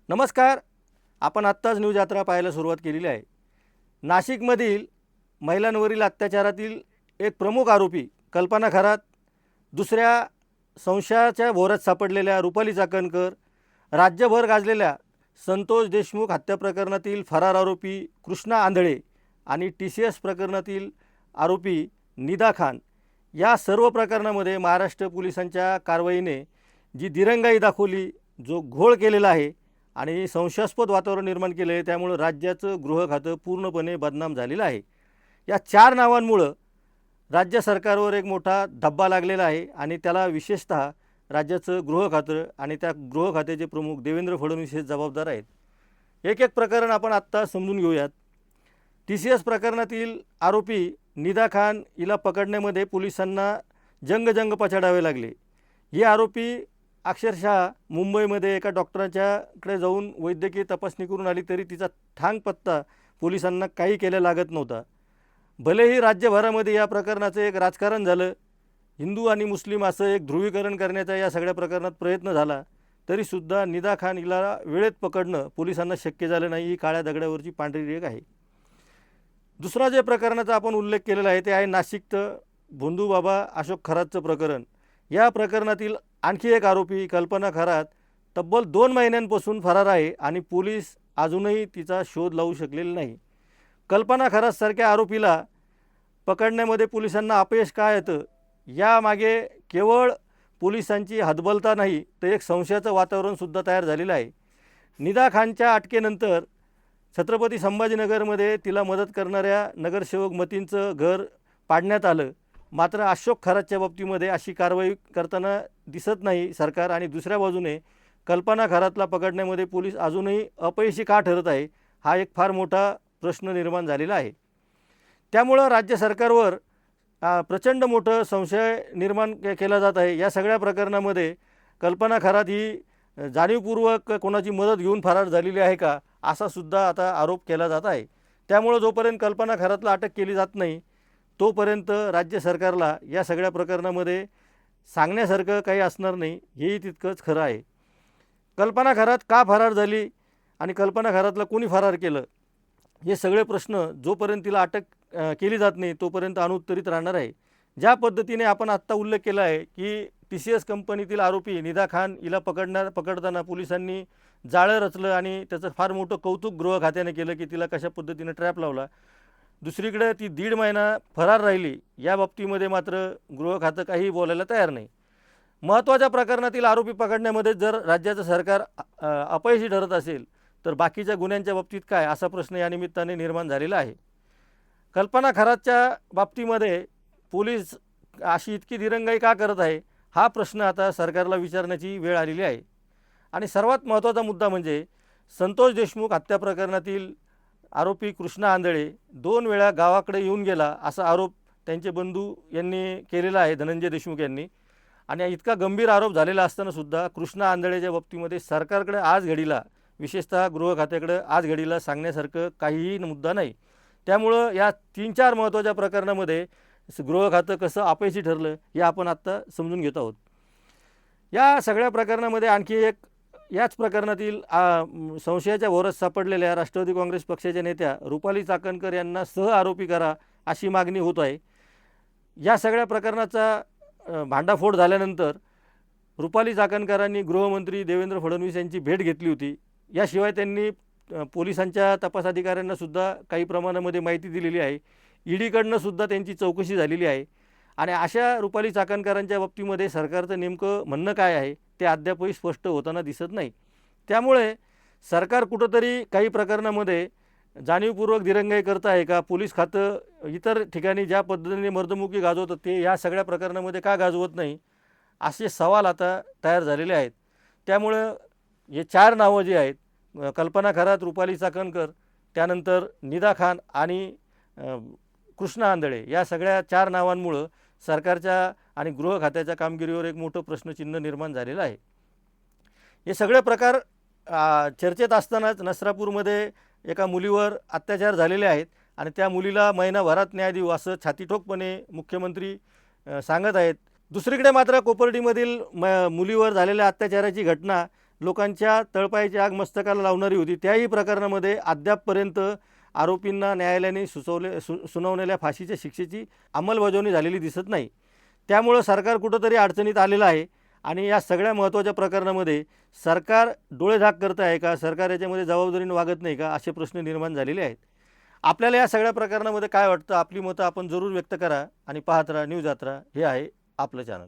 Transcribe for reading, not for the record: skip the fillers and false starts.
नमस्कार. आपण आत्ताच न्यूज यात्रा पाहायला सुरुवात केलेली आहे. नाशिकमधील महिलांवरील अत्याचारातील एक प्रमुख आरोपी कल्पना खरात, दुसऱ्या संशयाच्या भोवऱ्यात सापडलेल्या रुपाली चाकणकर, राज्यभर गाजलेल्या संतोष देशमुख हत्या प्रकरणातील फरार आरोपी कृष्णा आंधळे आणि TCS प्रकरणातील आरोपी निदा खान, या सर्व प्रकरणामध्ये महाराष्ट्र पोलिसांच्या कारवाईने जी दिरंगाई दाखवली, जो घोळ केलेला आहे आणि संशयास्पद वातावरण निर्माण केलं आहे, त्यामुळं राज्याचं गृह खातं पूर्णपणे बदनाम झालेलं आहे. या 4 नावांमुळं राज्य सरकारवर एक मोठा धब्बा लागलेला आहे आणि त्याला विशेषतः राज्याचं गृह खातं आणि त्या गृह खात्याचे प्रमुख देवेंद्र फडणवीस हे जबाबदार आहेत. एक एक प्रकरण आपण आत्ता समजून घेऊयात. TCS प्रकरणातील आरोपी निदा खान हिला पकडण्यामध्ये पोलिसांना जंग पछाडावे लागले. ही आरोपी अक्षरशः मुंबईमध्ये एका डॉक्टरांच्याकडे जाऊन वैद्यकीय तपासणी करून आली, तरी तिचा ठांग पत्ता पोलिसांना काही केल्या लागत नव्हता. भलेही राज्यभरामध्ये या प्रकरणाचं एक राजकारण झालं, हिंदू आणि मुस्लिम असं एक ध्रुवीकरण करण्याचा या सगळ्या प्रकरणात प्रयत्न झाला, तरीसुद्धा निदा खान हिला वेळेत पकडणं पोलिसांना शक्य झालं नाही. ही काळ्या दगडावरची पांढरी रेघ आहे. दुसरा जे प्रकरणाचा आपण उल्लेख केलेला आहे ते आहे नाशिकचं भोंदूबाबा अशोक खरातचं प्रकरण. या प्रकरणातील आणखी एक आरोपी कल्पना खरात तब्बल 2 महिन्यांपासून फरार आहे आणि पोलीस अजूनही तिचा शोध लावू शकलेले नाही. कल्पना खरातसारख्या आरोपीला पकडण्यामध्ये पोलिसांना अपयश का येतं, यामागे केवळ पोलिसांची हतबलता नाही, तर एक संशयाचं वातावरणसुद्धा तयार झालेलं आहे. निदा खानच्या अटकेनंतर छत्रपती संभाजीनगरमध्ये तिला मदत करणाऱ्या नगरसेवक मतींचं घर पाडण्यात आलं. मात्र अशोक खरातच्या बाबतीमध्ये अशी कारवाई करताना दिसत नाही सरकार, आणि दुसऱ्या बाजूने कल्पना खरातला पकडण्यामध्ये पोलीस अजूनही अपयशी का ठरत आहे, हा एक फार मोठा प्रश्न निर्माण झालेला आहे. त्यामुळं राज्य सरकारवर प्रचंड मोठं संशय निर्माण केला जात आहे. या सगळ्या प्रकरणामध्ये कल्पना खरात ही जाणीवपूर्वक कोणाची मदत घेऊन फरार झालेली आहे का, असा सुद्धा आता आरोप केला जात आहे. त्यामुळं जोपर्यंत कल्पना खरातला अटक केली जात नाही, तोपर्यंत राज्य सरकारला या सगळ्या प्रकरणामध्ये सांगण्यासारखं काही असणार नाही, हेही तितकंच खरं आहे. कल्पना खरात का फरार झाली आणि कल्पना खरातला कोणी फरार केलं, हे सगळे प्रश्न जोपर्यंत तिला अटक केली जात नाही तोपर्यंत अनुत्तरित राहणार आहे. ज्या पद्धतीने आपण आत्ता उल्लेख केला आहे की TCS कंपनीतील आरोपी निदा खान हिला पकडताना पोलिसांनी जाळं रचलं आणि त्याचं फार मोठं कौतुक गृह खात्याने केलं की तिला कशा पद्धतीने ट्रॅप लावला. दुसरीकडे ती 1.5 महिना फरार राहिली, या बाबतीमध्ये मात्र गृह खातं काही बोलायला तयार नाही. महत्त्वाच्या प्रकरणातील आरोपी पकडण्यामध्ये जर राज्याचं सरकार अपयशी ठरत असेल, तर बाकीच्या गुन्ह्यांच्या बाबतीत काय, असा प्रश्न या निमित्ताने निर्माण झालेला आहे. कल्पना खरातच्या बाबतीमध्ये पोलीस अशी इतकी दिरंगाई का करत आहे, हा प्रश्न आता सरकारला विचारण्याची वेळ आलेली आहे. आणि सर्वात महत्त्वाचा मुद्दा म्हणजे संतोष देशमुख हत्या प्रकरणातील आरोपी कृष्णा आंधळे 2 वेळा गावाकडे येऊन गेला, असा आरोप त्यांचे बंधू यांनी केलेला आहे, धनंजय देशमुख यांनी. आणि इतका गंभीर आरोप झालेला असतानासुद्धा कृष्णा आंधळेच्या बाबतीमध्ये सरकारकडे आज घडीला, विशेषतः गृह खात्याकडे आज घडीला सांगण्यासारखं काहीही मुद्दा नाही. त्यामुळं या 3-4 महत्त्वाच्या प्रकरणामध्ये गृह खातं कसं अपयशी ठरलं, हे आपण आत्ता समजून घेत आहोत. या सगळ्या प्रकरणामध्ये आणखी एक, याच प्रकरणातील संशयाच्या भोवऱ्यात सापडलेल्या राष्ट्रवादी काँग्रेस पक्षाच्या नेत्या रुपाली चाकणकर यांना सह आरोपी करा, अशी मागणी होत आहे. या सगळ्या प्रकरणाचा भांडाफोड झाल्यानंतर रुपाली चाकणकरांनी गृहमंत्री देवेंद्र फडणवीस यांची भेट घेतली होती. याशिवाय त्यांनी पोलिसांच्या तपास अधिकाऱ्यांनासुद्धा काही प्रमाणामध्ये माहिती दिलेली आहे. ईडीकडनं सुद्धा त्यांची चौकशी झालेली आहे. आणि अशा रुपाली चाकणकरांच्या बाबतीमध्ये सरकारचं नेमकं म्हणणं काय आहे, ते अद्यापही स्पष्ट होताना दिसत नाही. त्यामुळे सरकार कुठंतरी काही प्रकरणामध्ये जाणीवपूर्वक दिरंगाई करत आहे का, पोलीस खातं इतर ठिकाणी ज्या पद्धतीने मर्दमुकी गाजवतं ते या सगळ्या प्रकरणामध्ये का गाजवत नाही, असे सवाल आता तयार झालेले आहेत. त्यामुळं हे 4 नावं जी आहेत, कल्पना खरात, रुपाली चाकणकर, त्यानंतर निदा खान आणि कृष्णा आंधळे, या सगळ्या 4 नावांमुळं सरकारच्या आणि गृह खात्याच्या कामगिरीवर एक मोठं प्रश्नचिन्ह निर्माण झालेलं आहे. हे सगळे प्रकार चर्चेत असतानाच नसरापूरमध्ये एका मुलीवर अत्याचार झालेले आहेत आणि त्या मुलीला महिनाभरात न्याय देऊ, असं छातीठोकपणे मुख्यमंत्री सांगत आहेत. दुसरीकडे मात्र कोपर्डीमधील मुलीवर झालेल्या अत्याचाराची घटना लोकांच्या तळपायाची आग मस्तकाला लावणारी होती, त्याही प्रकरणामध्ये अद्यापपर्यंत आरोपींना न्यायालयाने सुनावलेल्या फाशीच्या शिक्षेची अंमलबजावणी झालेली दिसत नाही. त्यामुळं सरकार कुठंतरी अडचणीत आलेलं आहे आणि या सगळ्या महत्त्वाच्या प्रकरणामध्ये सरकार डोळेझाक करत आहे का, सरकार याच्यामध्ये जबाबदारीने वागत नाही का, असे प्रश्न निर्माण झालेले आहेत. आपल्याला या सगळ्या प्रकरणामध्ये काय वाटतं, आपली मतं आपण जरूर व्यक्त करा आणि पाहत राहा न्यूज यात्रा. हे आहे आपलं चॅनल.